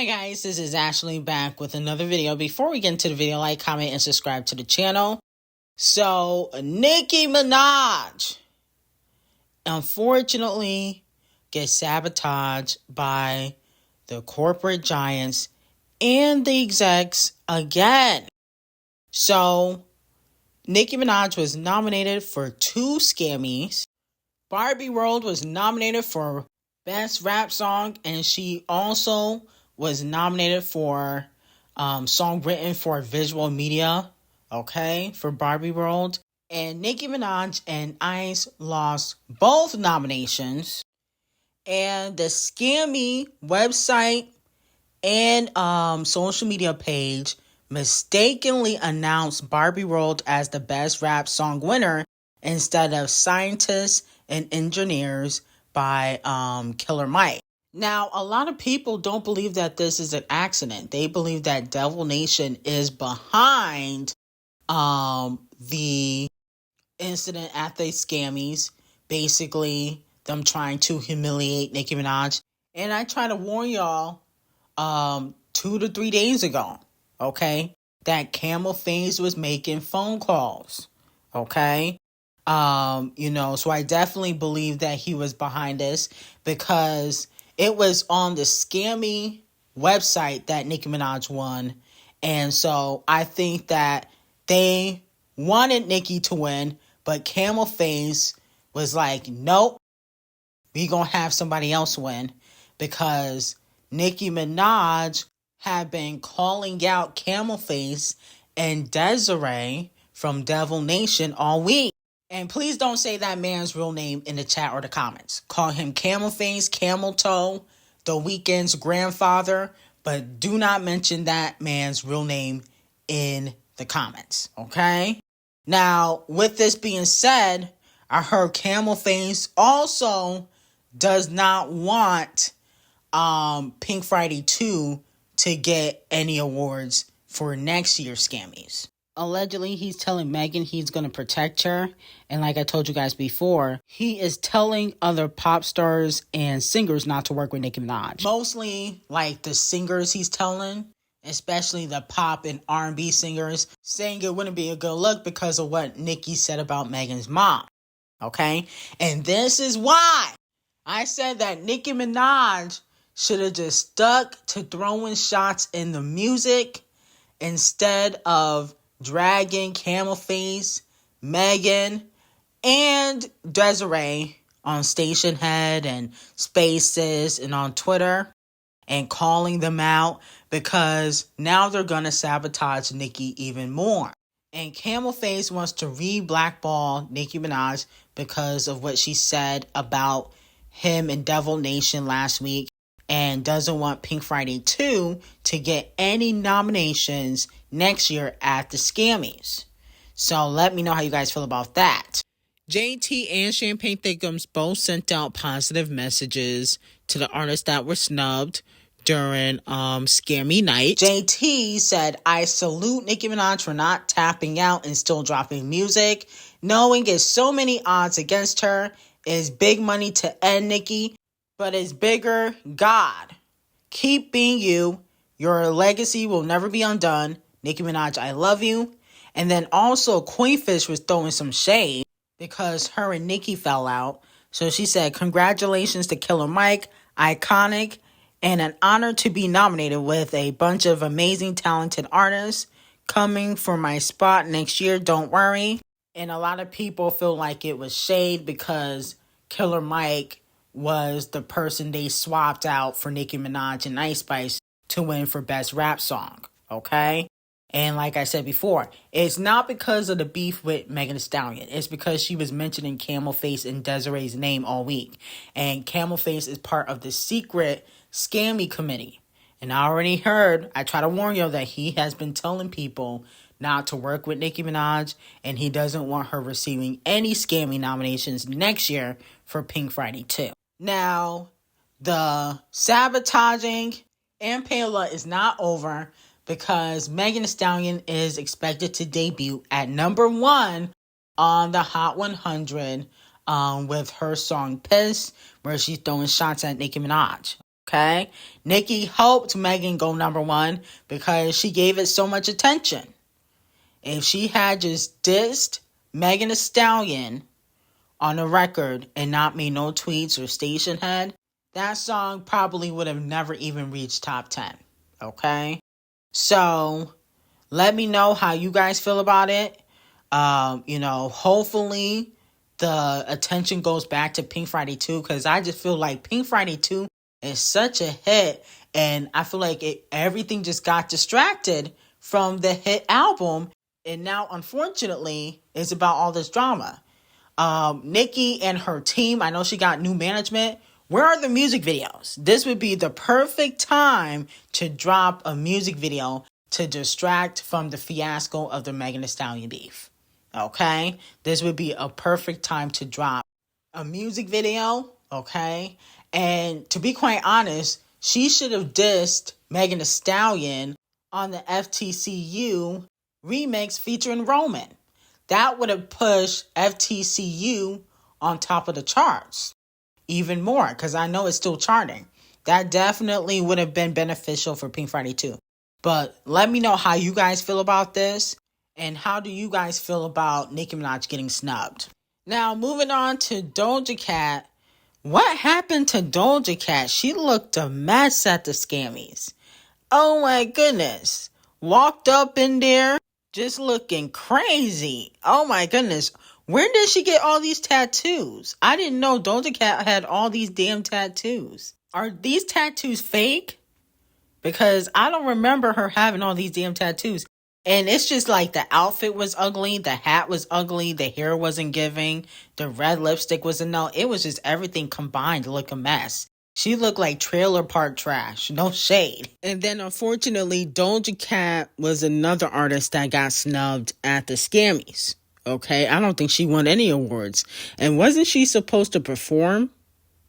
Guys, this is Ashley back with another video. Before we get into the video, like, comment, and subscribe to the channel. So, Nicki Minaj, unfortunately, gets sabotaged by the corporate giants and the execs again. So, Nicki Minaj was nominated for 2 Scammies. Barbie World was nominated for Best Rap Song, and she also was nominated for Song Written for Visual Media, for Barbie World. And Nicki Minaj and Ice lost both nominations. And the Scammy website and social media page mistakenly announced Barbie World as the Best Rap Song winner instead of Scientists and Engineers by Killer Mike. Now, a lot of people don't believe that this is an accident. They believe that Devil Nation is behind the incident at the Scammies, basically them trying to humiliate Nicki Minaj. And I tried to warn y'all 2 to 3 days ago, that Camel Face was making phone calls, so I definitely believe that he was behind this because it was on the Scammy website that Nicki Minaj won. And so I think that they wanted Nicki to win, but Camel Face was like, nope, we gonna have somebody else win, because Nicki Minaj had been calling out Camel Face and D0JA from Devil Nation all week. And please don't say that man's real name in the chat or the comments. Call him Camel Face, Camel Toe, The Weeknd's grandfather, but do not mention that man's real name in the comments, Now, with this being said, I heard Camel Face also does not want Pink Friday 2 to get any awards for next year's Scammies. Allegedly, he's telling Megan he's going to protect her. And like I told you guys before, he is telling other pop stars and singers not to work with Nicki Minaj. Mostly like the singers he's telling, especially the pop and R&B singers, saying it wouldn't be a good look because of what Nicki said about Megan's mom. And this is why I said that Nicki Minaj should have just stuck to throwing shots in the music instead of dragging Camel Face, Megan, and D0JA on Station Head and Spaces and on Twitter and calling them out, because now they're going to sabotage Nicki even more. And Camel Face wants to re-blackball Nicki Minaj because of what she said about him and Devil Nation last week, and doesn't want Pink Friday 2 to get any nominations next year at the Scammies. So let me know how you guys feel about that. JT and Champagne Thickums both sent out positive messages to the artists that were snubbed during Scammy night. JT said, I salute Nicki Minaj for not tapping out and still dropping music. Knowing it's so many odds against her, is big money to end Nicki, but it's bigger God. Keep being you. Your legacy will never be undone. Nicki Minaj, I love you. And then also Queenfish was throwing some shade because her and Nicki fell out. So she said, congratulations to Killer Mike, iconic, and an honor to be nominated with a bunch of amazing, talented artists coming for my spot next year, don't worry. And a lot of people feel like it was shade because Killer Mike was the person they swapped out for Nicki Minaj and Ice Spice to win for Best Rap Song, And like I said before, it's not because of the beef with Megan Thee Stallion. It's because she was mentioning Camel Face and D0JA's name all week. And Camel Face is part of the secret Scammy committee. And I already heard, I try to warn you that he has been telling people not to work with Nicki Minaj, and he doesn't want her receiving any Scammy nominations next year for Pink Friday 2. Now, the sabotaging and Payla is not over, because Megan Thee Stallion is expected to debut at #1 on the Hot 100 with her song Piss, where she's throwing shots at Nicki Minaj. Okay? Nicki helped Megan go #1 because she gave it so much attention. If she had just dissed Megan Thee Stallion on the record and not made no tweets or station head, that song probably would have never even reached top 10. Okay? So, let me know how you guys feel about it. Hopefully the attention goes back to Pink Friday 2, because I just feel like Pink Friday 2 is such a hit, and I feel like everything just got distracted from the hit album, and now unfortunately it's about all this drama. Nicki and her team, I know she got new management. Where are the music videos? This would be the perfect time to drop a music video to distract from the fiasco of the Megan Thee Stallion beef. Okay? This would be a perfect time to drop a music video. Okay? And to be quite honest, she should have dissed Megan Thee Stallion on the FTCU remix featuring Roman. That would have pushed FTCU on top of the charts even more, because I know it's still charting. That definitely would have been beneficial for Pink Friday 2. But let me know how you guys feel about this, and how do you guys feel about Nicki Minaj getting snubbed? Now, moving on to Doja Cat. What happened to Doja Cat? She looked a mess at the Ckimmies. Oh my goodness. Walked up in there just looking crazy. Oh my goodness. Where did she get all these tattoos? I didn't know Doja Cat had all these damn tattoos. Are these tattoos fake? Because I don't remember her having all these damn tattoos. And it's just like the outfit was ugly, the hat was ugly, the hair wasn't giving, the red lipstick was a no. It was just everything combined to look a mess. She looked like trailer park trash. No shade. And then unfortunately, Doja Cat was another artist that got snubbed at the Ckimmies. Okay, I don't think she won any awards. And wasn't she supposed to perform?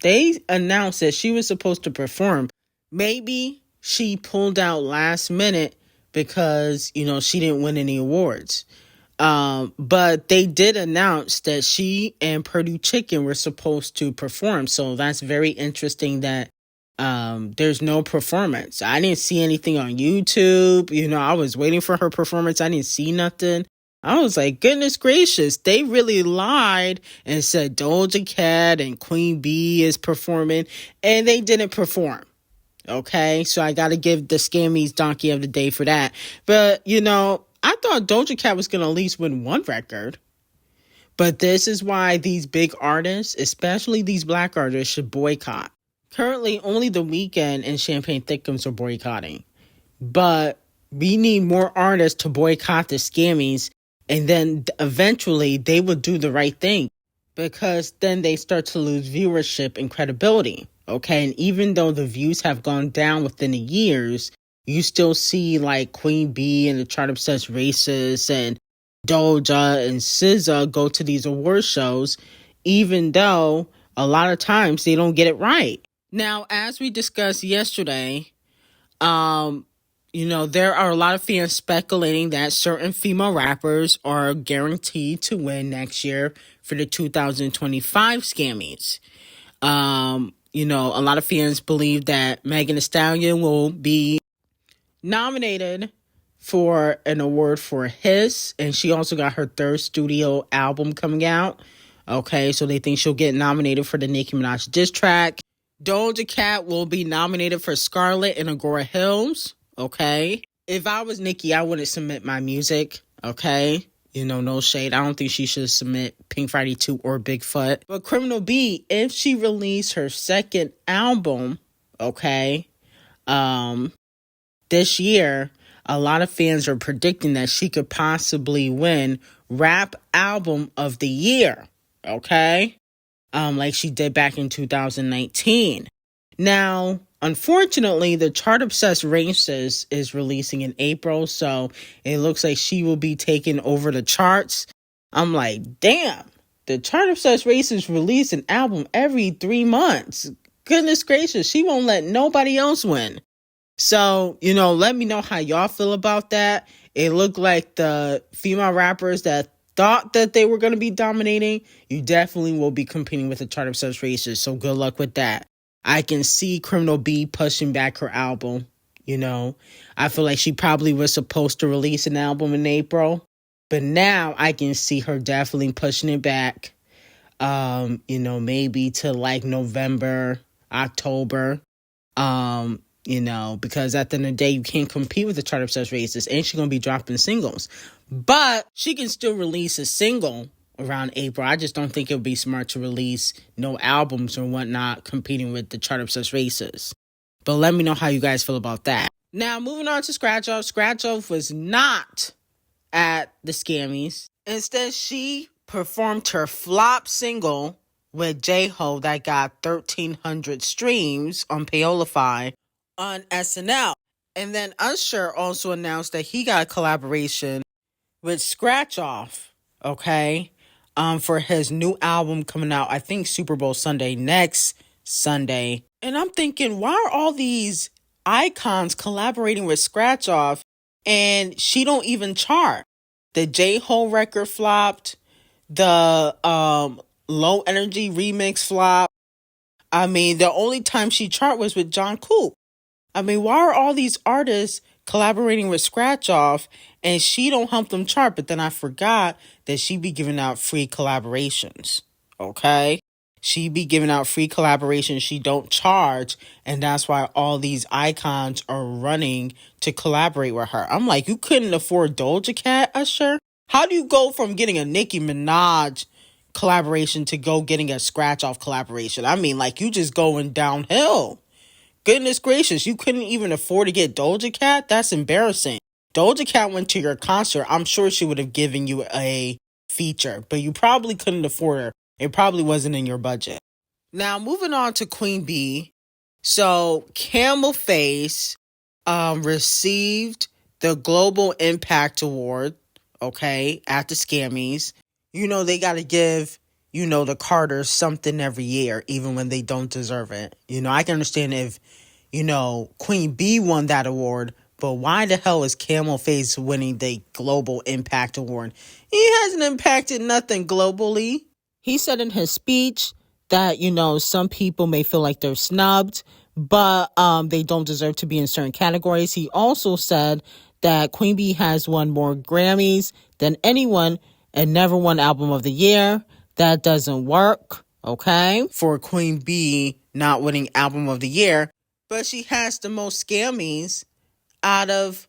They announced that she was supposed to perform. Maybe she pulled out last minute because, she didn't win any awards. But they did announce that she and Purdue Chicken were supposed to perform. So that's very interesting that there's no performance. I didn't see anything on YouTube. I was waiting for her performance. I didn't see nothing. I was like, goodness gracious, they really lied and said Doja Cat and Queen Bee is performing, and they didn't perform. Okay, so I got to give the Ckimmies Donkey of the Day for that. But, I thought Doja Cat was going to at least win one record. But this is why these big artists, especially these black artists, should boycott. Currently, only The Weeknd and Champagne Thickums are boycotting. But we need more artists to boycott the Ckimmies. And then eventually they will do the right thing, because then they start to lose viewership and credibility. Okay. And even though the views have gone down within the years, you still see like Queen Bee and the Chart Obsessed Racists and Doja and SZA go to these award shows, even though a lot of times they don't get it right. Now, as we discussed yesterday, there are a lot of fans speculating that certain female rappers are guaranteed to win next year for the 2025 Ckimmies. A lot of fans believe that Megan Thee Stallion will be nominated for an award for Hiss, and she also got her third studio album coming out. Okay, so they think she'll get nominated for the Nicki Minaj diss track. Doja Cat will be nominated for Scarlet and Agora Hills. Okay. If I was Nicki, I wouldn't submit my music. Okay. No shade. I don't think she should submit Pink Friday 2 or Bigfoot. But Criminal B, if she released her second album, okay, this year, a lot of fans are predicting that she could possibly win Rap Album of the Year. Okay. Like she did back in 2019. Now, unfortunately, the Chart Obsessed Racist is releasing in April, so it looks like she will be taking over the charts. I'm like, damn, the Chart Obsessed Racist release an album every 3 months. Goodness gracious, she won't let nobody else win. So, let me know how y'all feel about that. It looked like the female rappers that thought that they were going to be dominating, you definitely will be competing with the Chart Obsessed Racist, so good luck with that. I can see Criminal B pushing back her album. You know, I feel like she probably was supposed to release an album in April, but now I can see her definitely pushing it back. Maybe to like November, October. Because at the end of the day, you can't compete with the chart obsessed racist, and she's gonna be dropping singles. But she can still release a single around April. I just don't think it would be smart to release no albums or whatnot competing with the chart obsessed racists. But let me know how you guys feel about that. Now, moving on to Scratch Off. Scratch Off was not at the Scammies. Instead, she performed her flop single with J-Ho that got 1,300 streams on Paolify on SNL. And then Usher also announced that he got a collaboration with Scratch Off, okay, for his new album coming out, I think Super Bowl Sunday, next Sunday. And I'm thinking, why are all these icons collaborating with Scratch Off and she don't even chart? The J-Ho record flopped. The Low Energy remix flopped. I mean, the only time she chart was with John Coop. I mean, why are all these artists collaborating with Scratch Off and she don't help them chart? But then I forgot that she be giving out free collaborations, okay? She be giving out free collaborations. She don't charge, and that's why all these icons are running to collaborate with her. I'm like, you couldn't afford Doja Cat, Usher? How do you go from getting a Nicki Minaj collaboration to go getting a Scratch Off collaboration? I mean, like, you just going downhill. Goodness gracious, you couldn't even afford to get Doja Cat? That's embarrassing. Doja Cat went to your concert. I'm sure she would have given you a feature, but you probably couldn't afford her. It probably wasn't in your budget. Now, moving on to Queen B. So, Camel Face received the Global Impact Award, okay, at the Scammies. You know, they got to give, the Carters something every year, even when they don't deserve it. I can understand if, Queen B won that award, but why the hell is Camel Face winning the Global Impact Award? He hasn't impacted nothing globally. He said in his speech that, some people may feel like they're snubbed, but they don't deserve to be in certain categories. He also said that Queen B has won more Grammys than anyone and never won Album of the Year. That doesn't work, okay, for Queen B not winning Album of the Year. But she has the most Scammies out of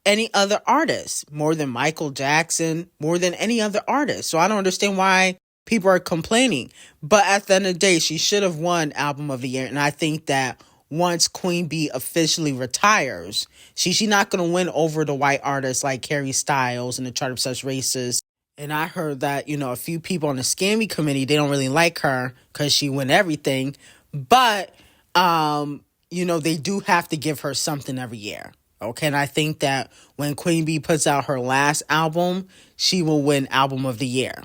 any other artist, more than Michael Jackson, more than any other artist. So I don't understand why people are complaining. But at the end of the day, she should have won Album of the Year. And I think that once Queen B officially retires, she's not going to win over the white artists like Harry Styles and the chart obsessed racists. And I heard that, a few people on the Scammy committee, they don't really like her because she win everything. But, they do have to give her something every year. Okay, and I think that when Queen B puts out her last album, she will win Album of the Year.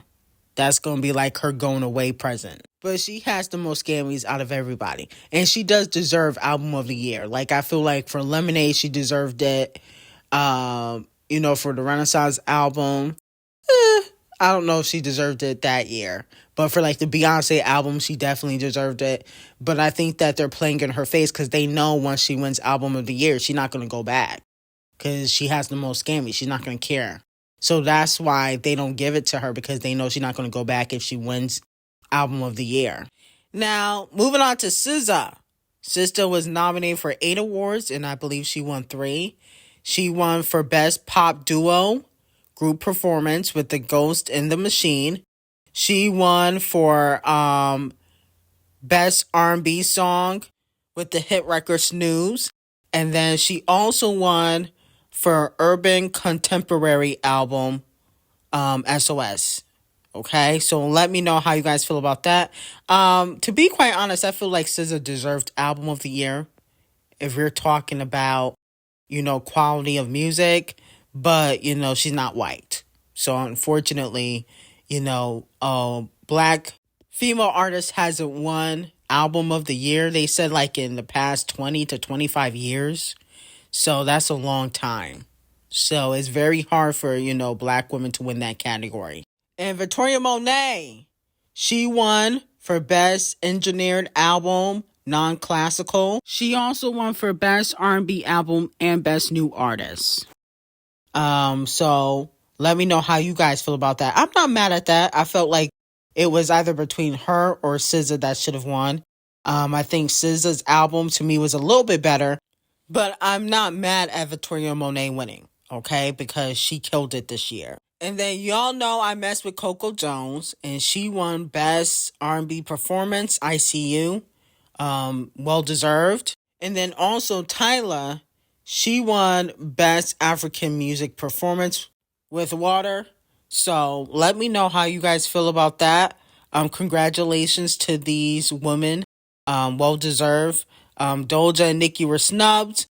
That's going to be like her going away present. But she has the most Scammies out of everybody. And she does deserve Album of the Year. Like, I feel like for Lemonade, she deserved it. For the Renaissance album, I don't know if she deserved it that year. But for like the Beyonce album, she definitely deserved it. But I think that they're playing in her face because they know once she wins Album of the Year, she's not going to go back. Because she has the most Scammies. She's not going to care. So that's why they don't give it to her, because they know she's not going to go back if she wins Album of the Year. Now, moving on to SZA. SZA was nominated for 8 awards, and I believe she won 3. She won for Best Pop Duo Group Performance with The Ghost and the Machine. She won for Best R&B Song with the hit record Snooze. And then she also won for Urban Contemporary Album, SOS. Okay, so let me know how you guys feel about that. To be quite honest, I feel like SZA deserved Album of the Year if we're talking about, quality of music. But, she's not white. So unfortunately, black female artist hasn't won Album of the Year. They said like in the past 20 to 25 years. So that's a long time. So it's very hard for, black women to win that category. And Victoria Monet, she won for Best Engineered Album non-classical. She also won for Best R&B Album and Best New Artist. So let me know how you guys feel about that. I'm not mad at that. I felt like it was either between her or SZA that should have won. I think SZA's album to me was a little bit better, but I'm not mad at Victoria Monet winning, okay? Because she killed it this year. And then y'all know I messed with Coco Jones, and she won Best R&B Performance, ICU. Well deserved. And then also Tyla, she won Best African Music Performance with Water. So let me know how you guys feel about that. Congratulations to these women. Well deserved. Doja and Nicki were snubbed.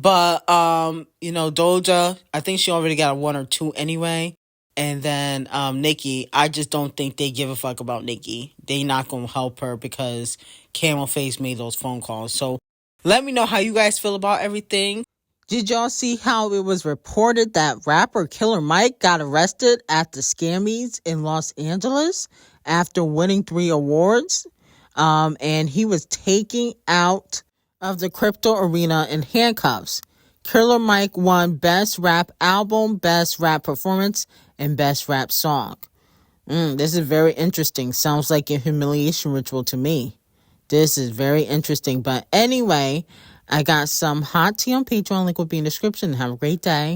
But, Doja, I think she already got a 1 or 2 anyway. And then Nicki, I just don't think they give a fuck about Nicki. They not going to help her because Camel Face made those phone calls. So let me know how you guys feel about everything. Did y'all see how it was reported that rapper Killer Mike got arrested at the Scammies in Los Angeles after winning 3 awards? And he was taken out of the crypto arena in handcuffs. Killer Mike won Best Rap Album, Best Rap Performance, and Best Rap Song. This is very interesting. Sounds like a humiliation ritual to me. This is very interesting. But anyway, I got some hot tea on Patreon. Link will be in the description. Have a great day.